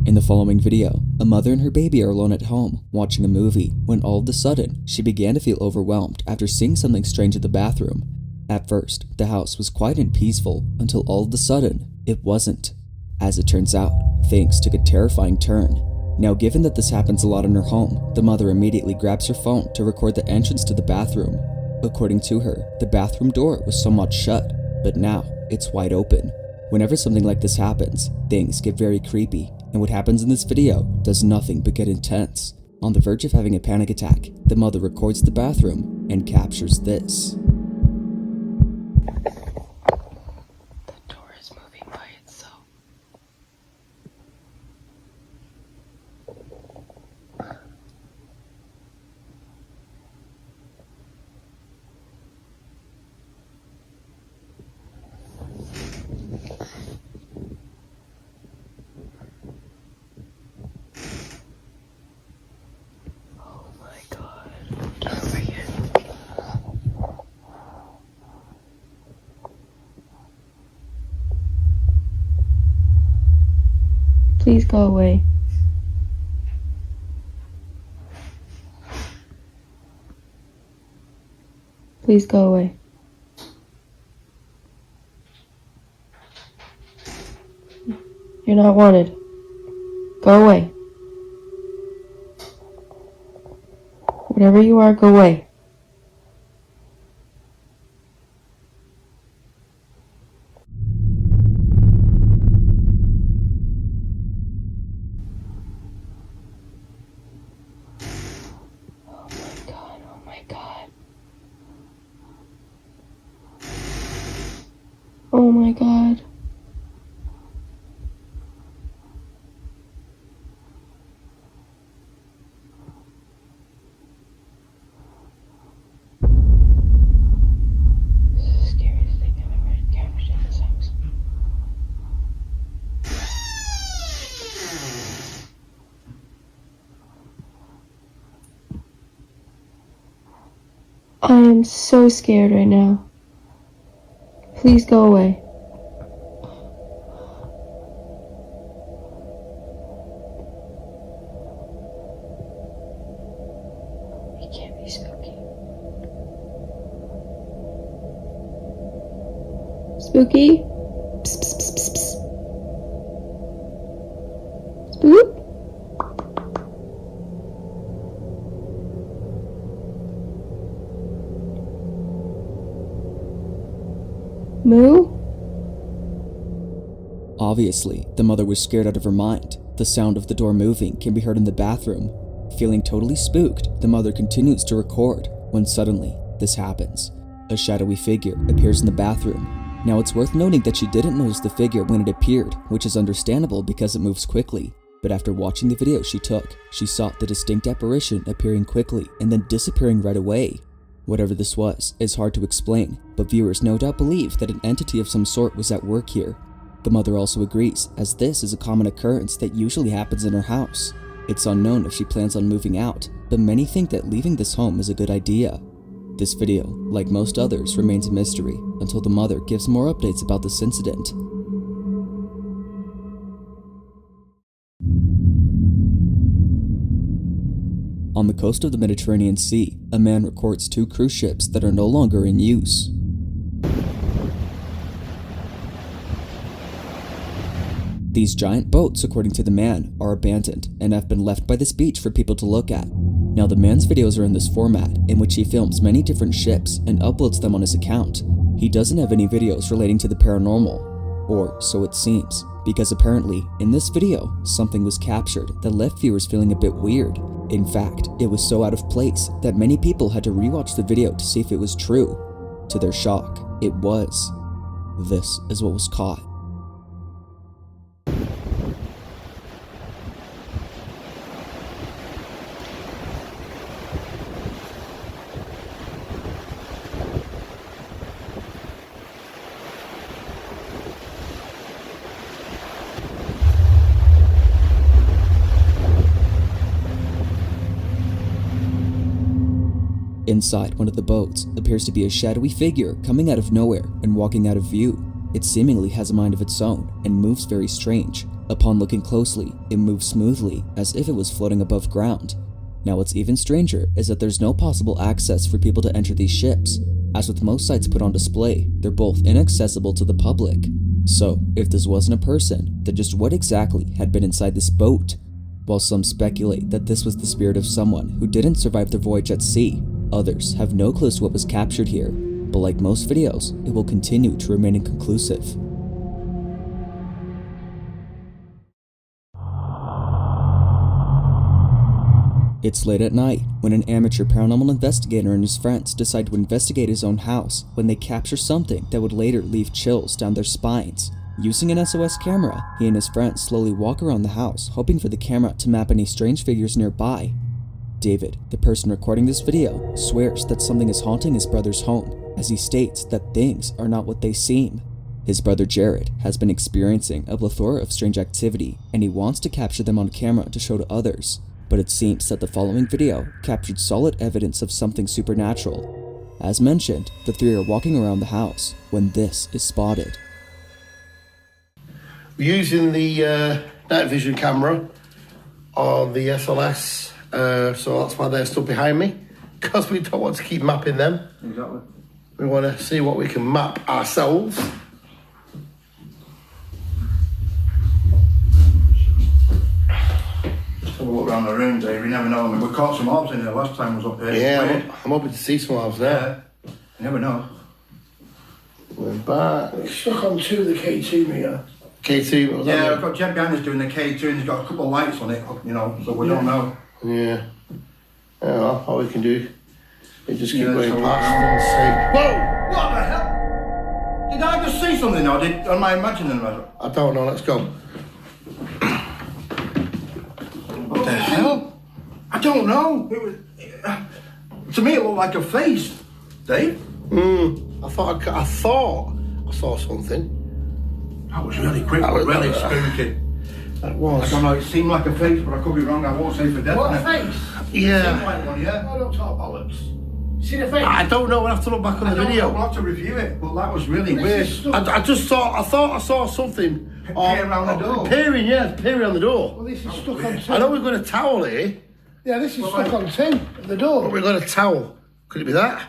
In the following video, a mother and her baby are alone at home watching a movie when all of a sudden she began to feel overwhelmed after seeing something strange in the bathroom. At first, the house was quiet and peaceful until all of a sudden it wasn't. As it turns out, things took a terrifying turn. Now, given that this happens a lot in her home, the mother immediately grabs her phone to record the entrance to the bathroom. According to her, the bathroom door was somewhat shut, but now it's wide open. Whenever something like this happens, things get very creepy, and what happens in this video does nothing but get intense. On the verge of having a panic attack, the mother records the bathroom and captures this. The door is moving by itself. Please go away. Please go away. You're not wanted. Go away. Whatever you are, go away. Oh my God. This is the scariest thing I've ever encountered in this house. I am so scared right now. Please go away. It can't be spooky. Spooky? Psst, psst, psst, psst, psst. Spook? Moo? Obviously, the mother was scared out of her mind. The sound of the door moving can be heard in the bathroom. Feeling totally spooked, the mother continues to record when suddenly this happens. A shadowy figure appears in the bathroom. Now, it's worth noting that she didn't notice the figure when it appeared, which is understandable because it moves quickly. But after watching the video she took, she saw the distinct apparition appearing quickly and then disappearing right away. Whatever this was is hard to explain, but viewers no doubt believe that an entity of some sort was at work here. The mother also agrees, as this is a common occurrence that usually happens in her house. It's unknown if she plans on moving out, but many think that leaving this home is a good idea. This video, like most others, remains a mystery until the mother gives more updates about this incident. On the coast of the Mediterranean Sea, a man records 2 cruise ships that are no longer in use. These giant boats, according to the man, are abandoned and have been left by this beach for people to look at. Now, the man's videos are in this format, in which he films many different ships and uploads them on his account. He doesn't have any videos relating to the paranormal, or so it seems, because apparently, in this video, something was captured that left viewers feeling a bit weird. In fact, it was so out of place that many people had to rewatch the video to see if it was true. To their shock, it was. This is what was caught. Inside one of the boats appears to be a shadowy figure coming out of nowhere and walking out of view. It seemingly has a mind of its own and moves very strange. Upon looking closely, it moves smoothly as if it was floating above ground. Now what's even stranger is that there's no possible access for people to enter these ships. As with most sites put on display, they're both inaccessible to the public. So, if this wasn't a person, then just what exactly had been inside this boat? While some speculate that this was the spirit of someone who didn't survive the voyage at sea, others have no clue to what was captured here. But like most videos, it will continue to remain inconclusive. It's late at night when an amateur paranormal investigator and his friends decide to investigate his own house when they capture something that would later leave chills down their spines. Using an SOS camera, he and his friends slowly walk around the house, hoping for the camera to map any strange figures nearby. David, the person recording this video, swears that something is haunting his brother's home, as he states that things are not what they seem. His brother Jared has been experiencing a plethora of strange activity, and he wants to capture them on camera to show to others. But it seems that the following video captured solid evidence of something supernatural. As mentioned, the three are walking around the house when this is spotted. We're using the night vision camera on the SLS, so that's why they're stood behind me, because we don't want to keep mapping them. Exactly. We want to see what we can map ourselves. Have a look around the room, Dave. You never know. I mean, we caught some orbs in there last time I was up here. Yeah, I'm hoping to see some ours now. Yeah. You never know. We're back. It's stuck on two of the K2 meter. K2, what was Yeah, that? I've got Jeb behind us doing the K2 and he's got a couple of lights on it, you know, so we don't know. Yeah. Yeah, well, all we can do is just keep Yeah, going so- past and say, whoa! What the hell? Did I just see something or am I imagining it? I don't know, let's go. What the hell? I don't know. To me it looked like a face, Dave. I thought I saw something. That was really quick, That was- really spooky. That I was. don't know, it seemed like a face, but I could be wrong. I won't say for definite. What a face! Seemed Yeah. like one, yeah. I don't talk bollocks. See the face? I don't know, we'll have to look back on I the don't know, video. I'll have to review it, but that was really This weird. is stuck. I thought I saw something. Peer around the door. Peering, yeah, peering on the door. Well, this is stuck on two. I know we've got a towel here, Yeah, this is Well, stuck on two at the door. but we've got a towel. Could it be that?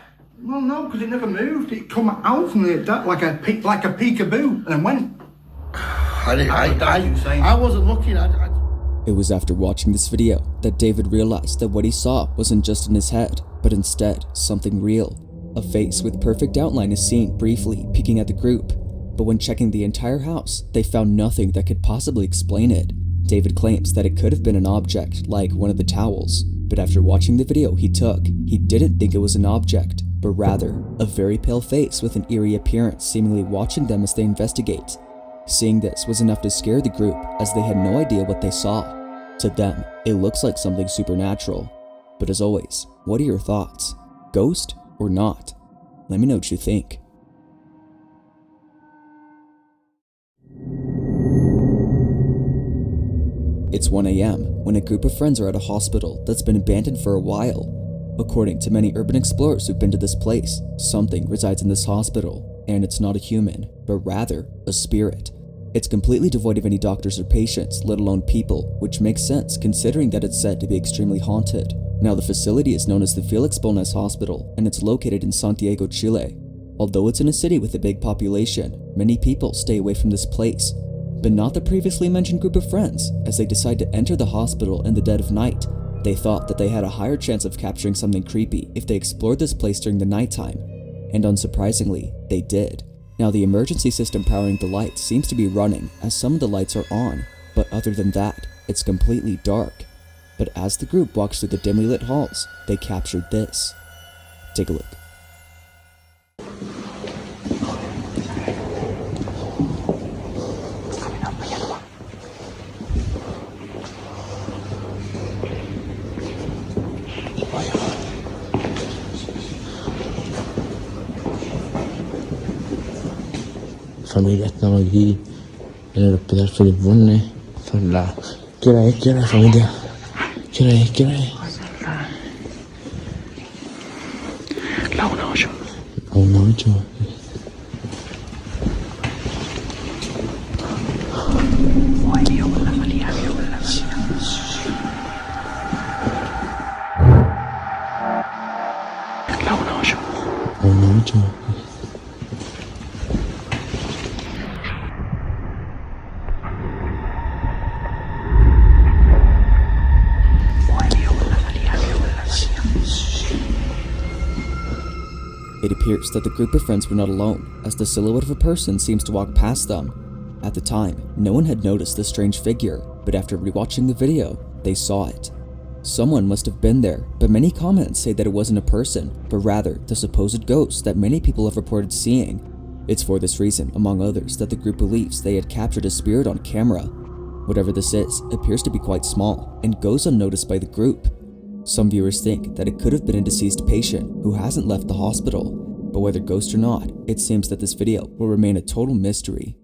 Well, no, because it never moved. It come out from that like a peekaboo, and then went. That's insane. I wasn't looking. It was after watching this video that David realized that what he saw wasn't just in his head, but instead something real. A face with perfect outline is seen briefly peeking at the group, but when checking the entire house, they found nothing that could possibly explain it. David claims that it could have been an object like one of the towels, but after watching the video he didn't think it was an object, but rather a very pale face with an eerie appearance seemingly watching them as they investigate. Seeing this was enough to scare the group, as they had no idea what they saw. To them, it looks like something supernatural. But as always, what are your thoughts? Ghost or not? Let me know what you think. It's 1 a.m. when a group of friends are at a hospital that's been abandoned for a while. According to many urban explorers who've been to this place, something resides in this hospital, and it's not a human, but rather a spirit. It's completely devoid of any doctors or patients, let alone people, which makes sense considering that it's said to be extremely haunted. Now, the facility is known as the Felix Bulnes Hospital, and it's located in Santiago, Chile. Although it's in a city with a big population, many people stay away from this place. But not the previously mentioned group of friends, as they decide to enter the hospital in the dead of night. They thought that they had a higher chance of capturing something creepy if they explored this place during the nighttime. And unsurprisingly, they did. Now, the emergency system powering the lights seems to be running, as some of the lights are on, but other than that, it's completely dark. But as the group walks through the dimly lit halls, they captured this. Take a look. Familia, estamos aquí en el hospital Felix Bulnes. Son las... ¿Qué hora es, familia? ¿Qué hora es? La 1-8. A 1:08. Ay, Dios. It appears that the group of friends were not alone, as the silhouette of a person seems to walk past them. At the time, no one had noticed the strange figure, but after rewatching the video, they saw it. Someone must have been there, but many comments say that it wasn't a person, but rather the supposed ghost that many people have reported seeing. It's for this reason, among others, that the group believes they had captured a spirit on camera. Whatever this is appears to be quite small and goes unnoticed by the group. Some viewers think that it could have been a deceased patient who hasn't left the hospital, but whether ghost or not, it seems that this video will remain a total mystery.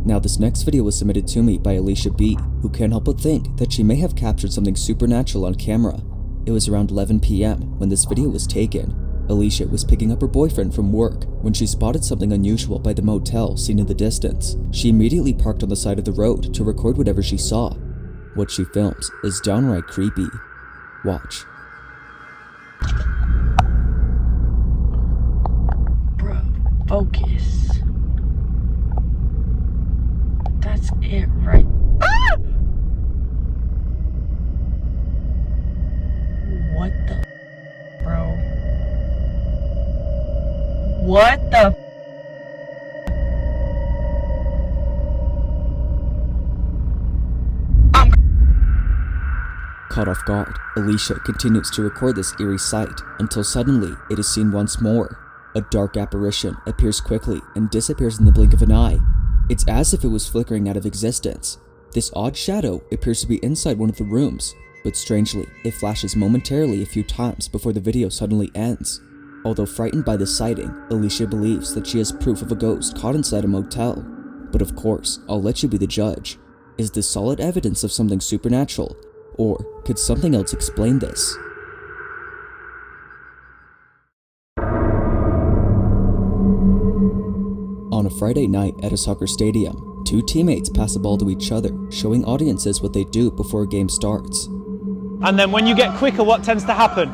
Now this next video was submitted to me by Alicia B, who can't help but think that she may have captured something supernatural on camera. It was around 11 PM when this video was taken. Alicia was picking up her boyfriend from work when she spotted something unusual by the motel seen in the distance. She immediately parked on the side of the road to record whatever she saw. What she films is downright creepy. Watch. Bro, focus. That's it, right? Ah! What the bro? What the Caught off guard, Alicia continues to record this eerie sight until suddenly it is seen once more. A dark apparition appears quickly and disappears in the blink of an eye. It's as if it was flickering out of existence. This odd shadow appears to be inside one of the rooms, but strangely, it flashes momentarily a few times before the video suddenly ends. Although frightened by this sighting, Alicia believes that she has proof of a ghost caught inside a motel. But of course, I'll let you be the judge. Is this solid evidence of something supernatural? Or could something else explain this? On a Friday night at a soccer stadium, two teammates pass the ball to each other, showing audiences what they do before a game starts. And then when you get quicker, what tends to happen?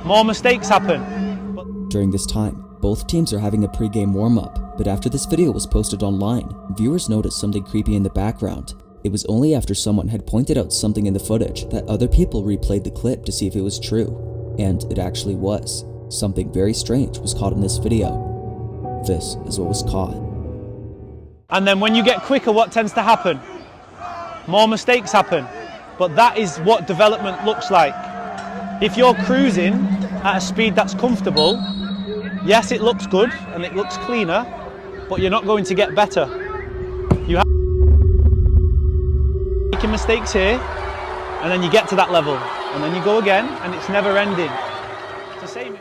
More mistakes happen. During this time, both teams are having a pre-game warm-up, but after this video was posted online, viewers noticed something creepy in the background. It was only after someone had pointed out something in the footage that other people replayed the clip to see if it was true. And it actually was. Something very strange was caught in this video. This is what was caught. And then when you get quicker, what tends to happen? More mistakes happen. But that is what development looks like. If you're cruising at a speed that's comfortable, yes, it looks good and it looks cleaner, but you're not going to get better. You have making mistakes here, and then you get to that level, and then you go again, and it's never ending. It's the same.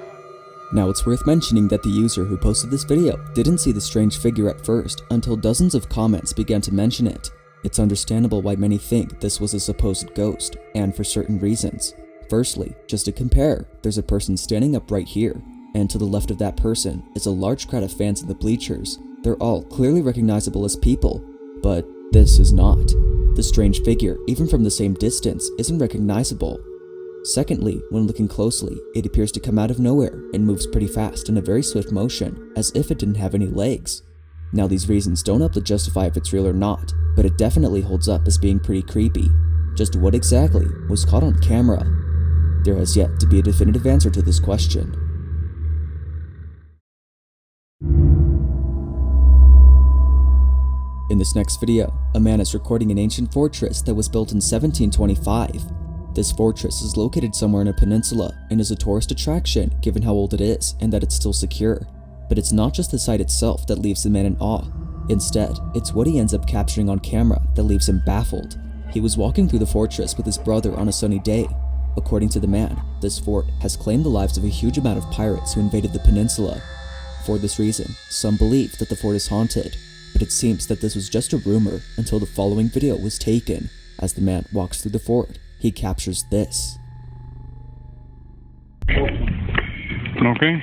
Now it's worth mentioning that the user who posted this video didn't see the strange figure at first until dozens of comments began to mention it. It's understandable why many think this was a supposed ghost, and for certain reasons. Firstly, just to compare, there's a person standing up right here, and to the left of that person is a large crowd of fans in the bleachers. They're all clearly recognizable as people, but this is not. The strange figure, even from the same distance, isn't recognizable. Secondly, when looking closely, it appears to come out of nowhere and moves pretty fast in a very swift motion, as if it didn't have any legs. Now these reasons don't help to justify if it's real or not, but it definitely holds up as being pretty creepy. Just what exactly was caught on camera? There has yet to be a definitive answer to this question. In this next video, a man is recording an ancient fortress that was built in 1725. This fortress is located somewhere in a peninsula and is a tourist attraction given how old it is and that it's still secure. But it's not just the site itself that leaves the man in awe. Instead, it's what he ends up capturing on camera that leaves him baffled. He was walking through the fortress with his brother on a sunny day. According to the man, this fort has claimed the lives of a huge amount of pirates who invaded the peninsula. For this reason, some believe that the fort is haunted, but it seems that this was just a rumor until the following video was taken. As the man walks through the fort, he captures this. Okay.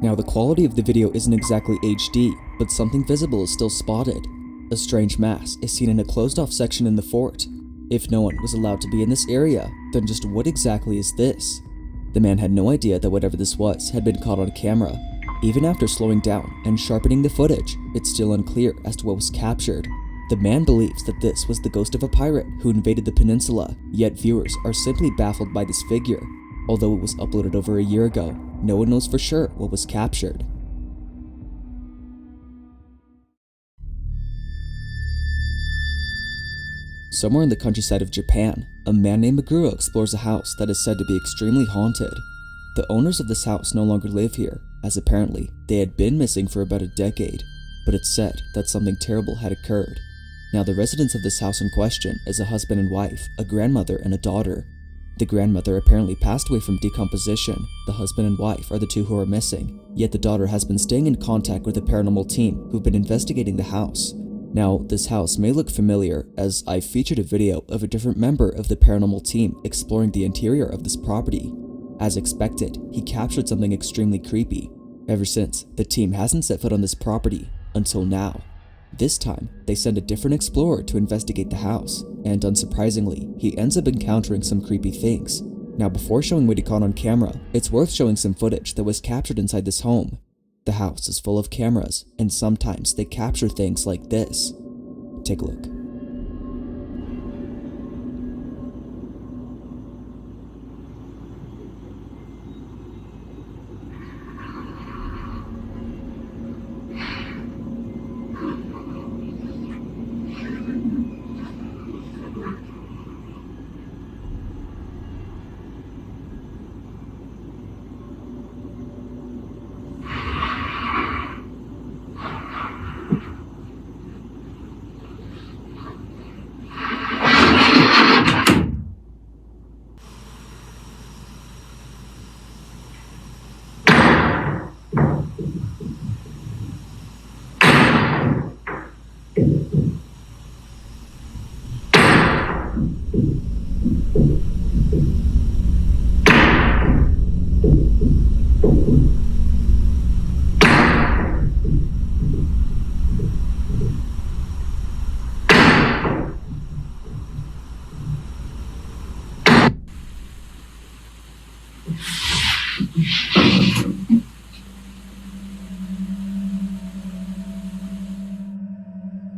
Now, the quality of the video isn't exactly HD, but something visible is still spotted. A strange mass is seen in a closed-off section in the fort. If no one was allowed to be in this area, then just what exactly is this? The man had no idea that whatever this was had been caught on camera. Even after slowing down and sharpening the footage, it's still unclear as to what was captured. The man believes that this was the ghost of a pirate who invaded the peninsula, yet viewers are simply baffled by this figure. Although it was uploaded over a year ago, no one knows for sure what was captured. Somewhere in the countryside of Japan, a man named Maguro explores a house that is said to be extremely haunted. The owners of this house no longer live here, as apparently they had been missing for about a decade, but it's said that something terrible had occurred. Now, the residents of this house in question is a husband and wife, a grandmother, and a daughter. The grandmother apparently passed away from decomposition. The husband and wife are the two who are missing, yet the daughter has been staying in contact with a paranormal team who've been investigating the house. Now, this house may look familiar, as I featured a video of a different member of the paranormal team exploring the interior of this property. As expected, he captured something extremely creepy. Ever since, the team hasn't set foot on this property, until now. This time, they send a different explorer to investigate the house, and unsurprisingly, he ends up encountering some creepy things. Now, before showing what he caught on camera, it's worth showing some footage that was captured inside this home. The house is full of cameras, and sometimes they capture things like this. Take a look.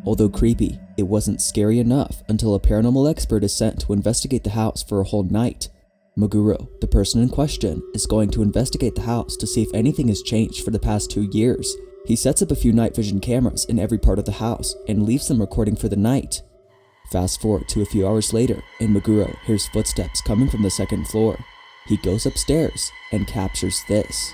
Although creepy, it wasn't scary enough until a paranormal expert is sent to investigate the house for a whole night. Maguro, the person in question, is going to investigate the house to see if anything has changed for the past 2 years. He sets up a few night vision cameras in every part of the house and leaves them recording for the night. Fast forward to a few hours later, and Maguro hears footsteps coming from the second floor. He goes upstairs and captures this.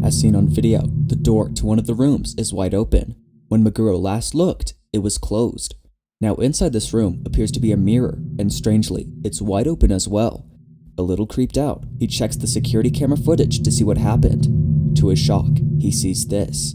As seen on video, the door to one of the rooms is wide open. When Maguro last looked, it was closed. Now inside this room appears to be a mirror, and strangely, it's wide open as well. A little creeped out, he checks the security camera footage to see what happened. To his shock, he sees this.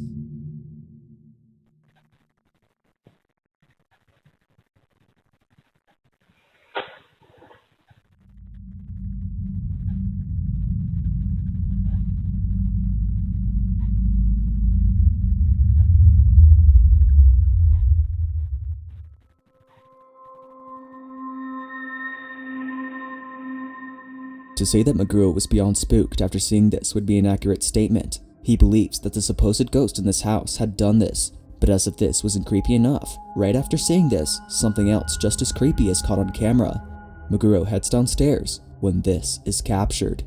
To say that Maguro was beyond spooked after seeing this would be an accurate statement. He believes that the supposed ghost in this house had done this, but as if this wasn't creepy enough, right after seeing this, something else just as creepy is caught on camera. Meguro heads downstairs when this is captured.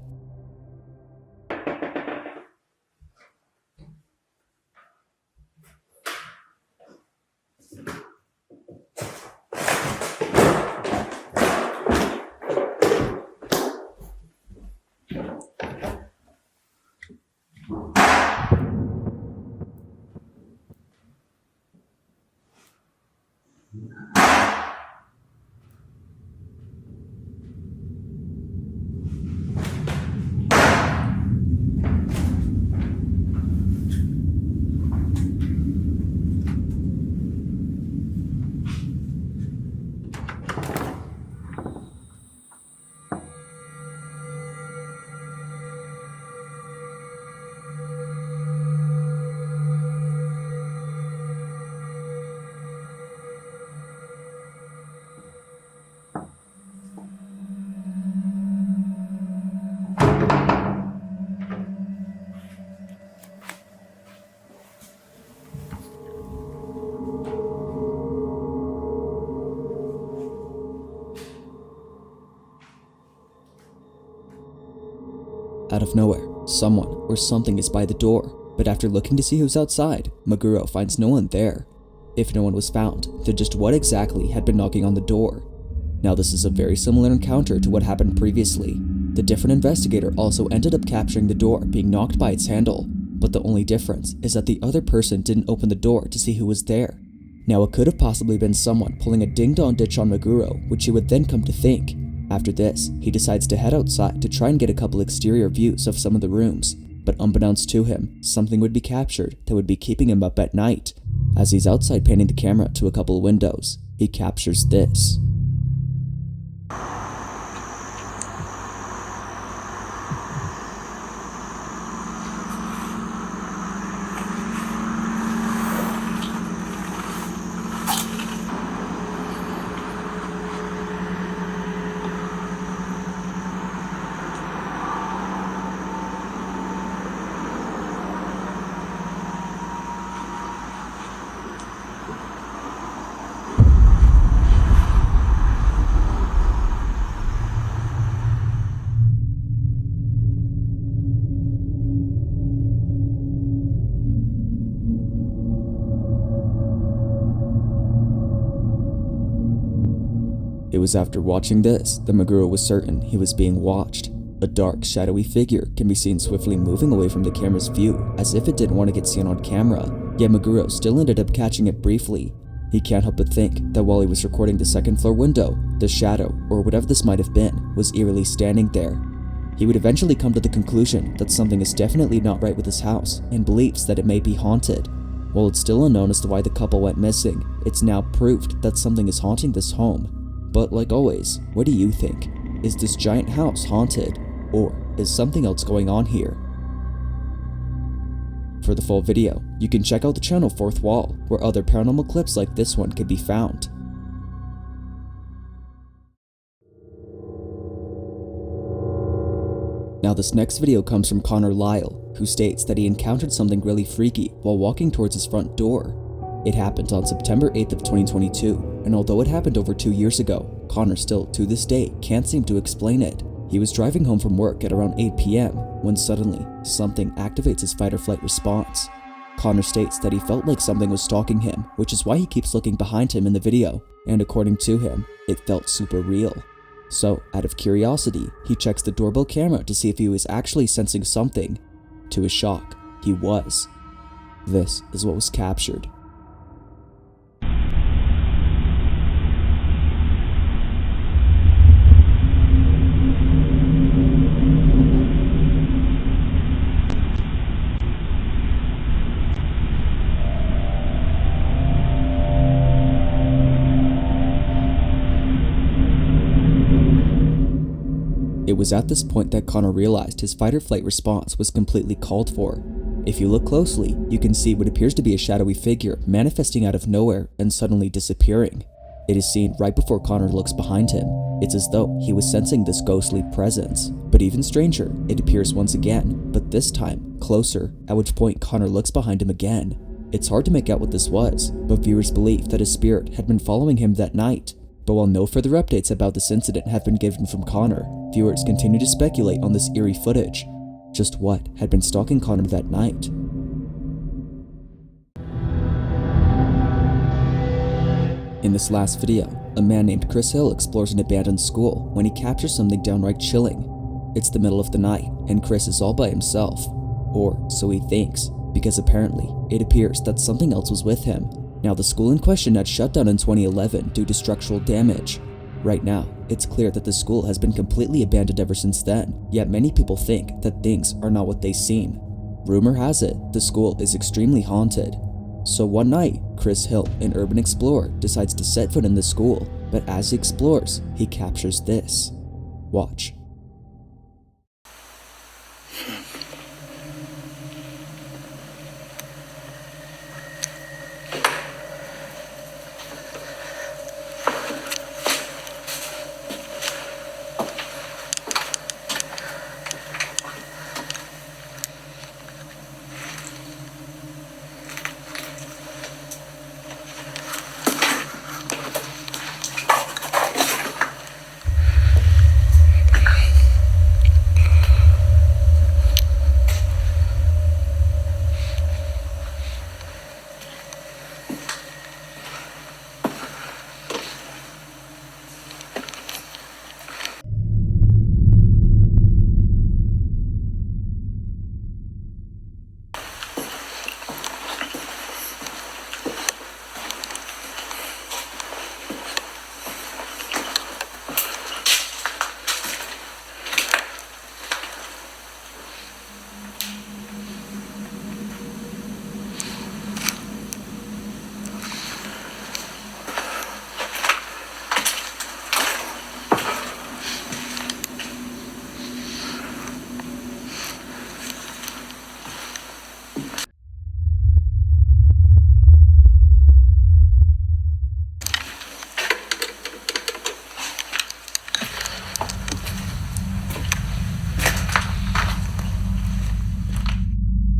Out of nowhere, someone or something is by the door, but after looking to see who's outside, Meguro finds no one there. If no one was found, then just what exactly had been knocking on the door? Now this is a very similar encounter to what happened previously. The different investigator also ended up capturing the door being knocked by its handle, but the only difference is that the other person didn't open the door to see who was there. Now it could have possibly been someone pulling a ding-dong ditch on Meguro, which he would then come to think. After this, he decides to head outside to try and get a couple exterior views of some of the rooms, but unbeknownst to him, something would be captured that would be keeping him up at night. As he's outside panning the camera to a couple of windows, he captures this. It was after watching this that Meguro was certain he was being watched. A dark, shadowy figure can be seen swiftly moving away from the camera's view as if it didn't want to get seen on camera, yet Meguro still ended up catching it briefly. He can't help but think that while he was recording the second floor window, the shadow, or whatever this might have been, was eerily standing there. He would eventually come to the conclusion that something is definitely not right with his house and believes that it may be haunted. While it's still unknown as to why the couple went missing, it's now proved that something is haunting this home. But like always, what do you think? Is this giant house haunted? Or is something else going on here? For the full video, you can check out the channel Fourth Wall, where other paranormal clips like this one can be found. Now this next video comes from Connor Lyle, who states that he encountered something really freaky while walking towards his front door. It happened on September 8th of 2022, and although it happened over 2 years ago, Connor still, to this day, can't seem to explain it. He was driving home from work at around 8 p.m. when suddenly, something activates his fight-or-flight response. Connor states that he felt like something was stalking him, which is why he keeps looking behind him in the video, and according to him, it felt super real. So, out of curiosity, he checks the doorbell camera to see if he was actually sensing something. To his shock, he was. This is what was captured. It was at this point that Connor realized his fight-or-flight response was completely called for. If you look closely, you can see what appears to be a shadowy figure manifesting out of nowhere and suddenly disappearing. It is seen right before Connor looks behind him. It's as though he was sensing this ghostly presence, But even stranger, it appears once again, but this time closer, at which point Connor looks behind him again. It's hard to make out what this was, but viewers believe that a spirit had been following him that night. But while no further updates about this incident have been given from Connor, viewers continue to speculate on this eerie footage. Just what had been stalking Connor that night? In this last video, a man named Chris Hill explores an abandoned school when he captures something downright chilling. It's the middle of the night, and Chris is all by himself. Or so he thinks, because apparently, it appears that something else was with him. Now, the school in question had shut down in 2011 due to structural damage. Right now, it's clear that the school has been completely abandoned ever since then, yet many people think that things are not what they seem. Rumor has it, the school is extremely haunted. So one night, Chris Hill, an urban explorer, decides to set foot in the school, but as he explores, he captures this. Watch.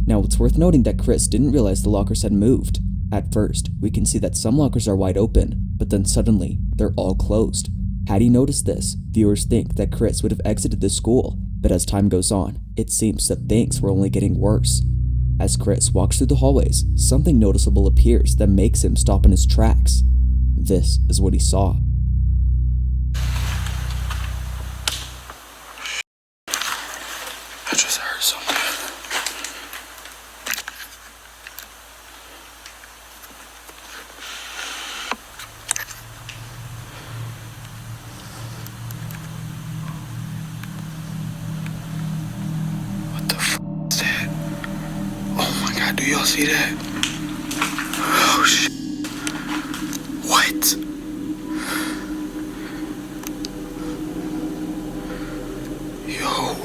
Now, it's worth noting that Chris didn't realize the lockers had moved. At first, we can see that some lockers are wide open, but then suddenly, they're all closed. Had he noticed this, viewers think that Chris would have exited the school, but as time goes on, it seems that things were only getting worse. As Chris walks through the hallways, something noticeable appears that makes him stop in his tracks. This is what he saw. I just heard something. What the f is that? Oh my god, do y'all see that? Oh shit. What? Yo.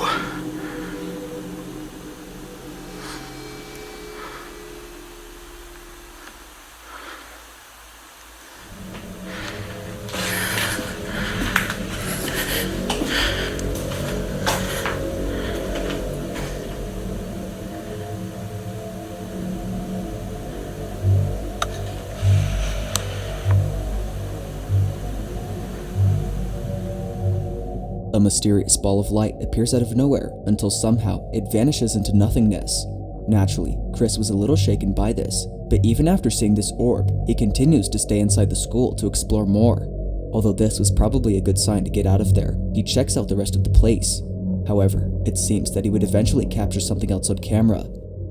A mysterious ball of light appears out of nowhere until somehow it vanishes into nothingness. Naturally, Chris was a little shaken by this, but even after seeing this orb, he continues to stay inside the school to explore more. Although this was probably a good sign to get out of there, he checks out the rest of the place. However, it seems that he would eventually capture something else on camera,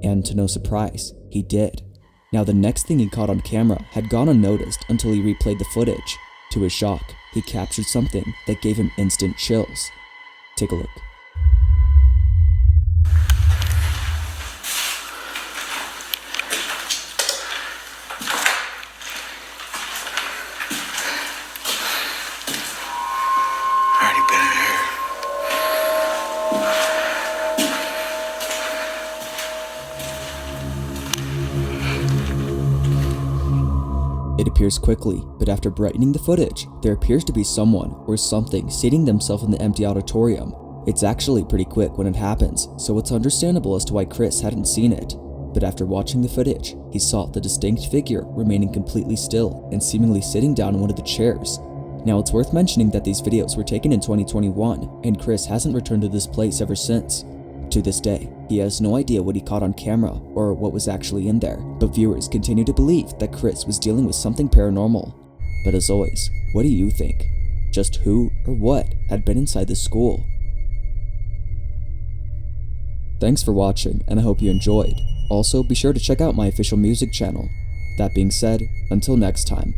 and to no surprise, he did. Now, the next thing he caught on camera had gone unnoticed until he replayed the footage. To his shock, he captured something that gave him instant chills. Take a look. I already been in here. It appears quickly, but after brightening the footage, there appears to be someone or something seating themselves in the empty auditorium. It's actually pretty quick when it happens, so it's understandable as to why Chris hadn't seen it. But after watching the footage, he saw the distinct figure remaining completely still and seemingly sitting down in one of the chairs. Now it's worth mentioning that these videos were taken in 2021, and Chris hasn't returned to this place ever since. To this day, he has no idea what he caught on camera or what was actually in there, but viewers continue to believe that Chris was dealing with something paranormal. But as always, what do you think? Just who or what had been inside the school? Thanks for watching, and I hope you enjoyed. Also, be sure to check out my official music channel. That being said, until next time.